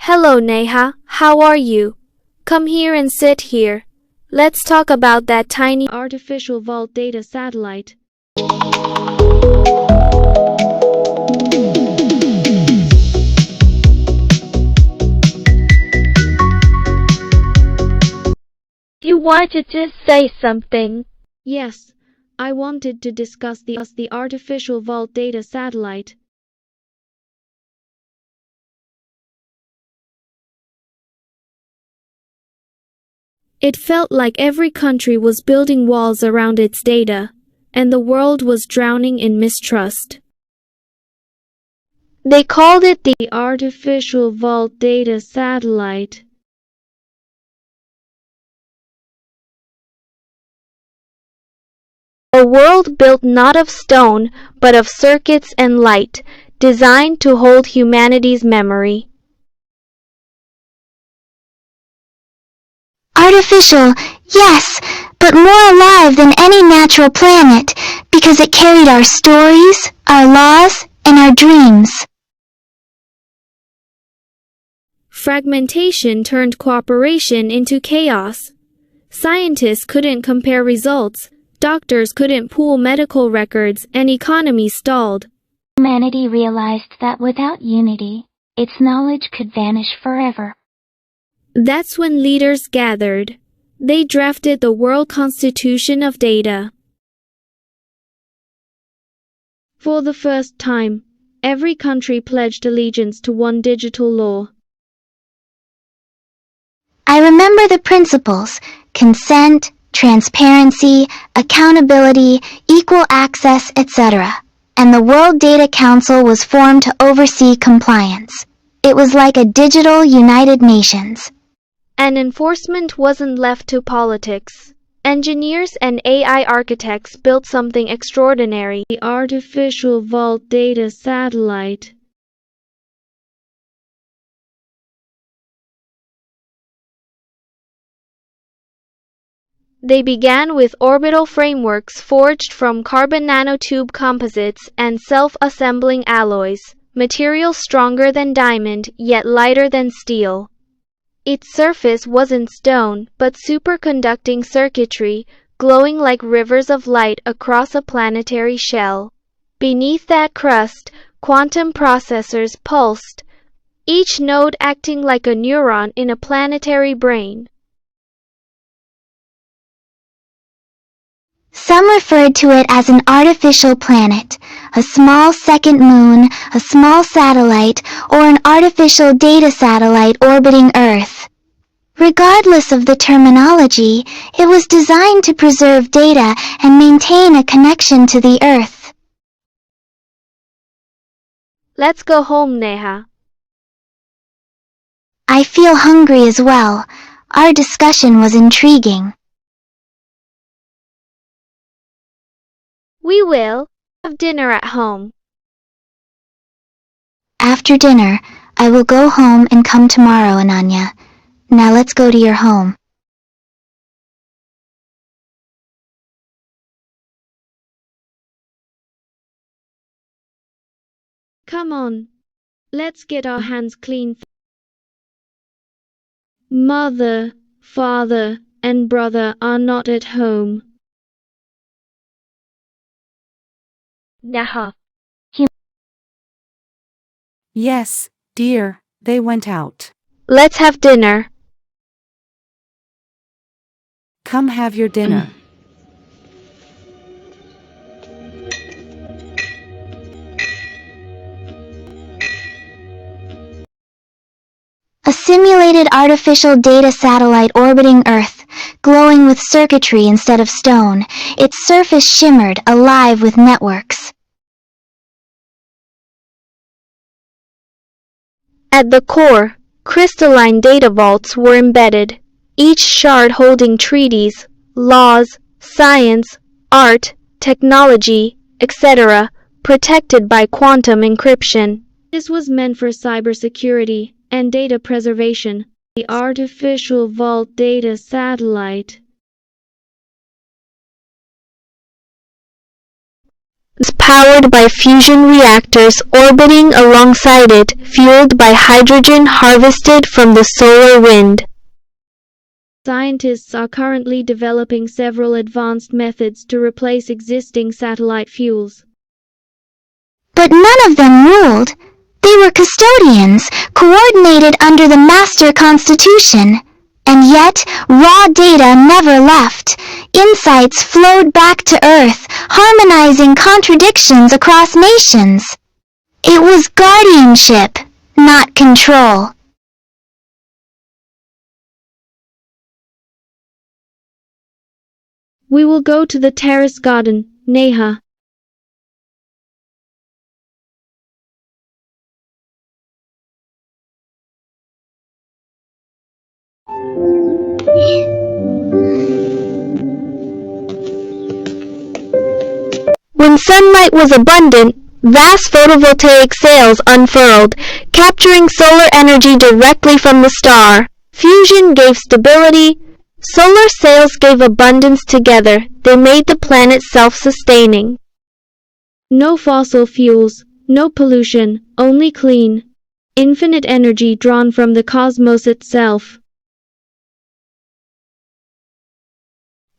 Hello Neha, how are you? Come here and sit here. Let's talk about that tiny artificial vault data satellite. You wanted to say something? Yes, I wanted to discuss the artificial vault data satellite. It felt like every country was building walls around its data, and the world was drowning in mistrust. They called it the artificial vault data satellite. A world built not of stone, but of circuits and light, designed to hold humanity's memory. Artificial, yes, but more alive than any natural planet, because it carried our stories, our laws, and our dreams. Fragmentation turned cooperation into chaos. Scientists couldn't compare results, doctors couldn't pool medical records, and economies stalled. Humanity realized that without unity, its knowledge could vanish forever. That's when leaders gathered. They drafted the World Constitution of Data. For the first time, every country pledged allegiance to one digital law. I remember the principles: consent, transparency, accountability, equal access, etc. And the World Data Council was formed to oversee compliance. It was like a digital United Nations. And enforcement wasn't left to politics. Engineers and AI architects built something extraordinary: the artificial vault data satellite. They began with orbital frameworks forged from carbon nanotube composites and self-assembling alloys, materials stronger than diamond yet lighter than steel. Its surface wasn't stone, but superconducting circuitry, glowing like rivers of light across a planetary shell. Beneath that crust, quantum processors pulsed, each node acting like a neuron in a planetary brain. Some referred to it as an artificial planet, a small second moon, a small satellite, or an artificial data satellite orbiting Earth. Regardless of the terminology, it was designed to preserve data and maintain a connection to the Earth. Let's go home, Neha. I feel hungry as well. Our discussion was intriguing. We will have dinner at home. After dinner, I will go home and come tomorrow, Ananya. Now let's go to your home. Come on. Let's get our hands clean. Mother, father, and brother are not at home. Neha. Yes, dear, they went out. Let's have dinner. Come have your dinner. A simulated artificial data satellite orbiting Earth, glowing with circuitry instead of stone. Its surface shimmered, alive with networks. At the core, crystalline data vaults were embedded, each shard holding treaties, laws, science, art, technology, etc., protected by quantum encryption. This was meant for cybersecurity and data preservation. The artificial vault data satellite. is powered by fusion reactors orbiting alongside it, fueled by hydrogen harvested from the solar wind. Scientists are currently developing several advanced methods to replace existing satellite fuels. But none of them ruled. They were custodians, coordinated under the master constitution. And yet, raw data never left. Insights flowed back to Earth, harmonizing contradictions across nations. It was guardianship, not control. We will go to the terrace garden, Neha. When sunlight was abundant, vast photovoltaic sails unfurled, capturing solar energy directly from the star. Fusion gave stability. Solar sails gave abundance together. They made the planet self-sustaining. No fossil fuels, no pollution, only clean, infinite energy drawn from the cosmos itself.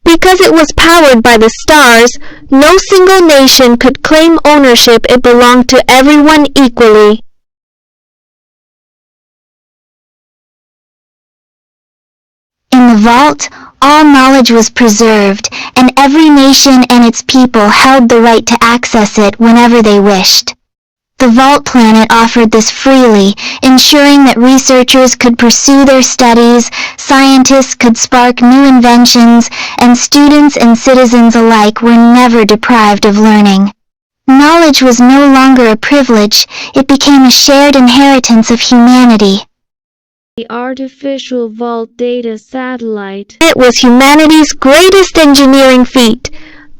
Because it was powered by the stars, no single nation could claim ownership. It belonged to everyone equally. In the vault, all knowledge was preserved, and every nation and its people held the right to access it whenever they wished. The vault planet offered this freely, ensuring that researchers could pursue their studies, scientists could spark new inventions, and students and citizens alike were never deprived of learning. Knowledge was no longer a privilege, it became a shared inheritance of humanity. The artificial vault data satellite. It was humanity's greatest engineering feat,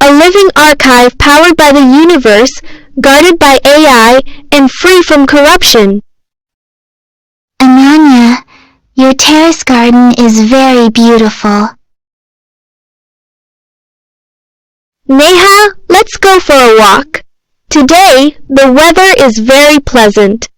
a living archive powered by the universe, guarded by AI, and free from corruption. Ananya, your terrace garden is very beautiful. Neha, let's go for a walk. Today, the weather is very pleasant.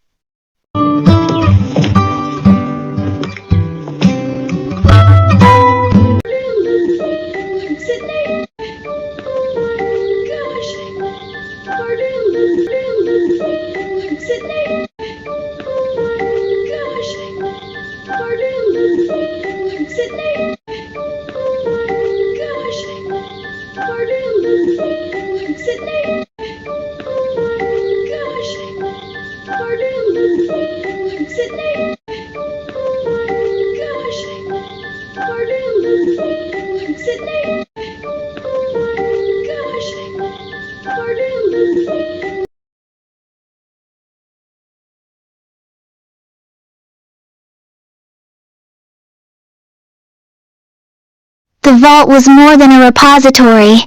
The vault was more than a repository.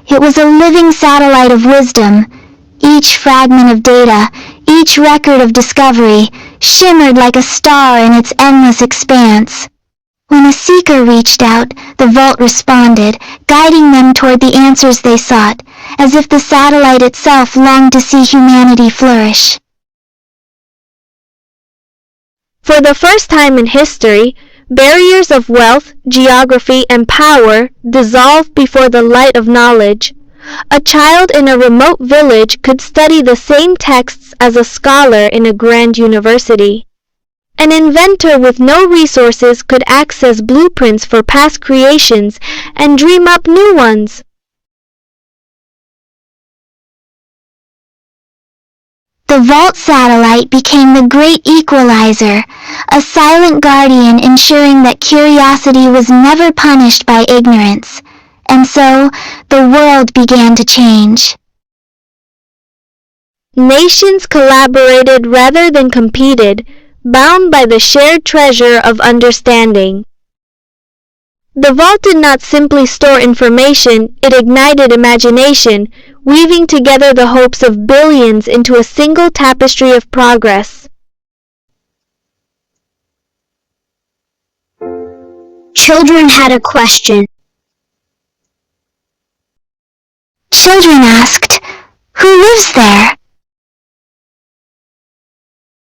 It was a living satellite of wisdom. Each fragment of data, each record of discovery, shimmered like a star in its endless expanse. When a seeker reached out, the vault responded, guiding them toward the answers they sought, as if the satellite itself longed to see humanity flourish. For the first time in history, barriers of wealth, geography, and power dissolved before the light of knowledge. A child in a remote village could study the same texts as a scholar in a grand university. An inventor with no resources could access blueprints for past creations and dream up new ones. The vault satellite became the great equalizer, a silent guardian ensuring that curiosity was never punished by ignorance. And so, the world began to change. Nations collaborated rather than competed, bound by the shared treasure of understanding. The vault did not simply store information, it ignited imagination, weaving together the hopes of billions into a single tapestry of progress. Children had a question. Children asked, Who lives there?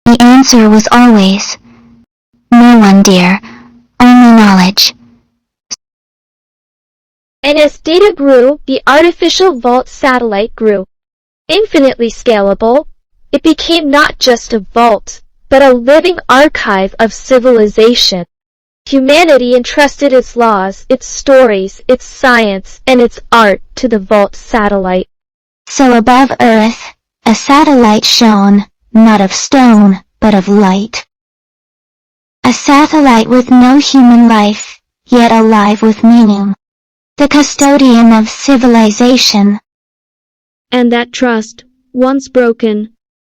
The answer was always, no one, dear, only knowledge. And as data grew, the artificial vault satellite grew. Infinitely scalable, it became not just a vault, but a living archive of civilization. Humanity entrusted its laws, its stories, its science, and its art to the vault satellite. So above Earth, a satellite shone, not of stone, but of light. A satellite with no human life, yet alive with meaning. The custodian of civilization. And that trust, once broken,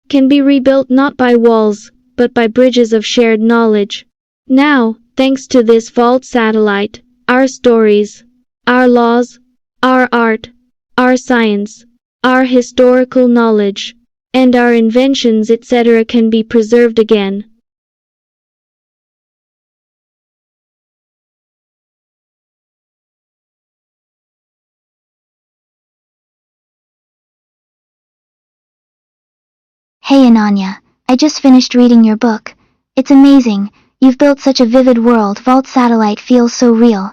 can be rebuilt not by walls, but by bridges of shared knowledge. Now, thanks to this vault satellite, our stories, our laws, our art, our science, our historical knowledge, and our inventions etc. can be preserved again. Hey Ananya, I just finished reading your book. It's amazing. You've built such a vivid world. Vault Satellite feels so real.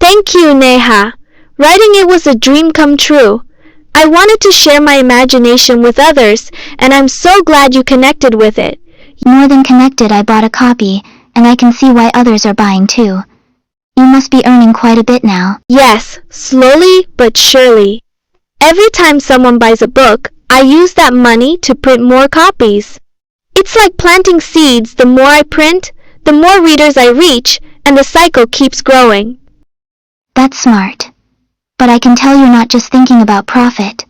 Thank you, Neha. Writing it was a dream come true. I wanted to share my imagination with others, and I'm so glad you connected with it. More than connected, I bought a copy, and I can see why others are buying too. You must be earning quite a bit now. Yes, slowly but surely. Every time someone buys a book, I use that money to print more copies. It's like planting seeds. The more I print, the more readers I reach, and the cycle keeps growing. That's smart. But I can tell you're not just thinking about profit.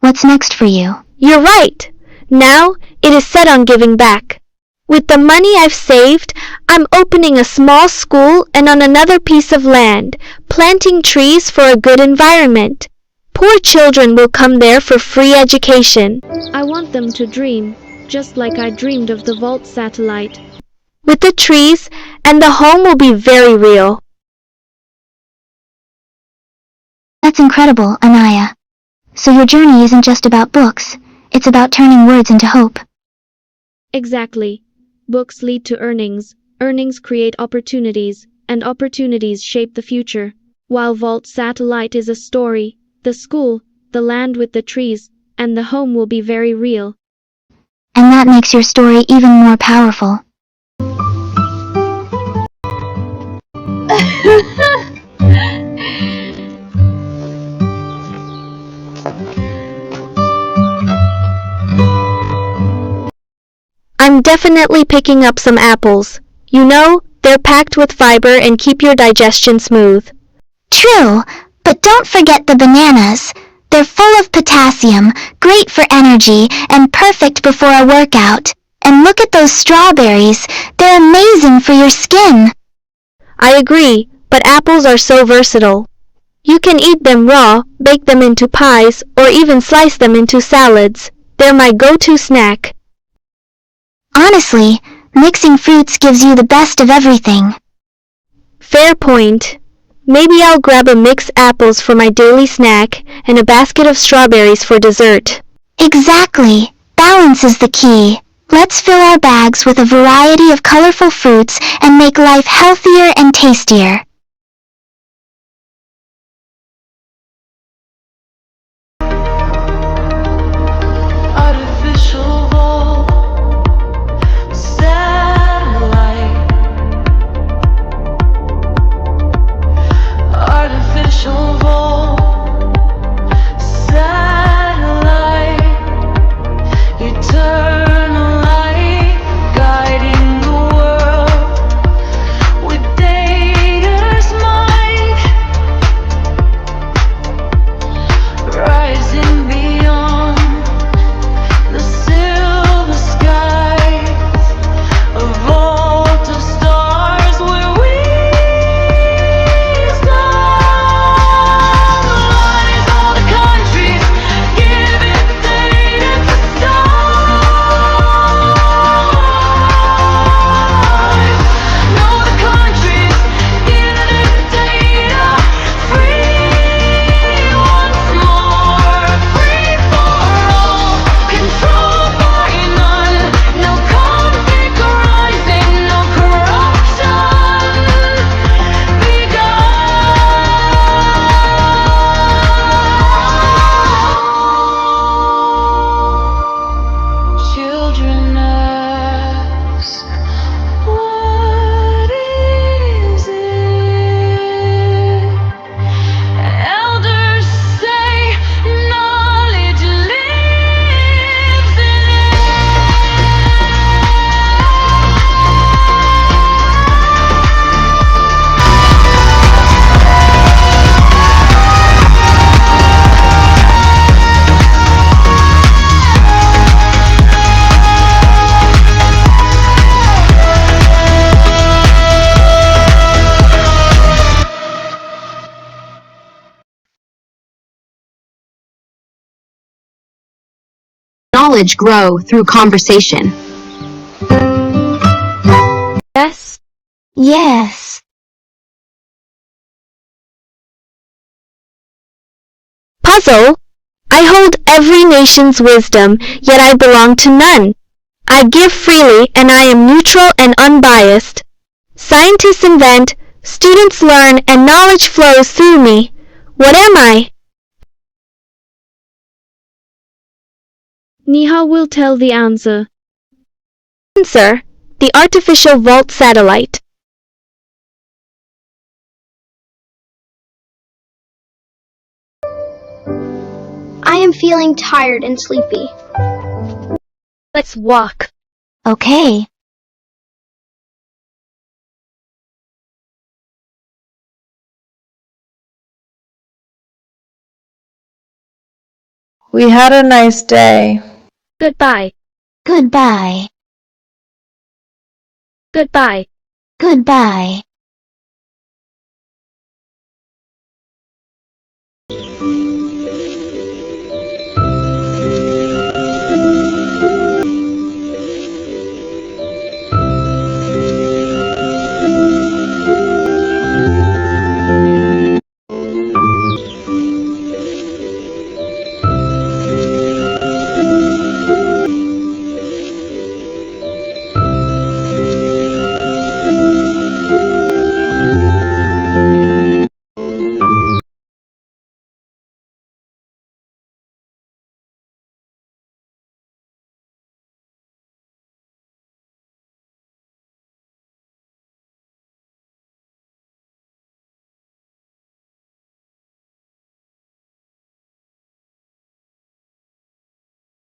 What's next for you? You're right. Now, it is set on giving back. With the money I've saved, I'm opening a small school and on another piece of land, planting trees for a good environment. Poor children will come there for free education. I want them to dream, just like I dreamed of the vault satellite. With the trees, and the home will be very real. That's incredible, Anaya. So your journey isn't just about books, it's about turning words into hope. Exactly. Books lead to earnings, earnings create opportunities, and opportunities shape the future. While Vault Satellite is a story, the school, the land with the trees, and the home will be very real. And that makes your story even more powerful. I'm definitely picking up some apples. You know, they're packed with fiber and keep your digestion smooth. True, but don't forget the bananas. They're full of potassium, great for energy, and perfect before a workout. And look at those strawberries. They're amazing for your skin. I agree, but apples are so versatile. You can eat them raw, bake them into pies, or even slice them into salads. They're my go-to snack. Honestly, mixing fruits gives you the best of everything. Fair point. Maybe I'll grab a mixed apples for my daily snack and a basket of strawberries for dessert. Exactly. Balance is the key. Let's fill our bags with a variety of colorful fruits and make life healthier and tastier. Artificial vault satellite. Artificial vault satellite. Eternal light guiding the world with data. knowledge grow through conversation. Yes? Yes. Puzzle? I hold every nation's wisdom, yet I belong to none. I give freely, and I am neutral and unbiased. Scientists invent, students learn, and knowledge flows through me. What am I? Neha will tell the answer. Answer: the artificial vault satellite. I am feeling tired and sleepy. Let's walk. Okay. We had a nice day. Goodbye. Goodbye. Goodbye. Goodbye.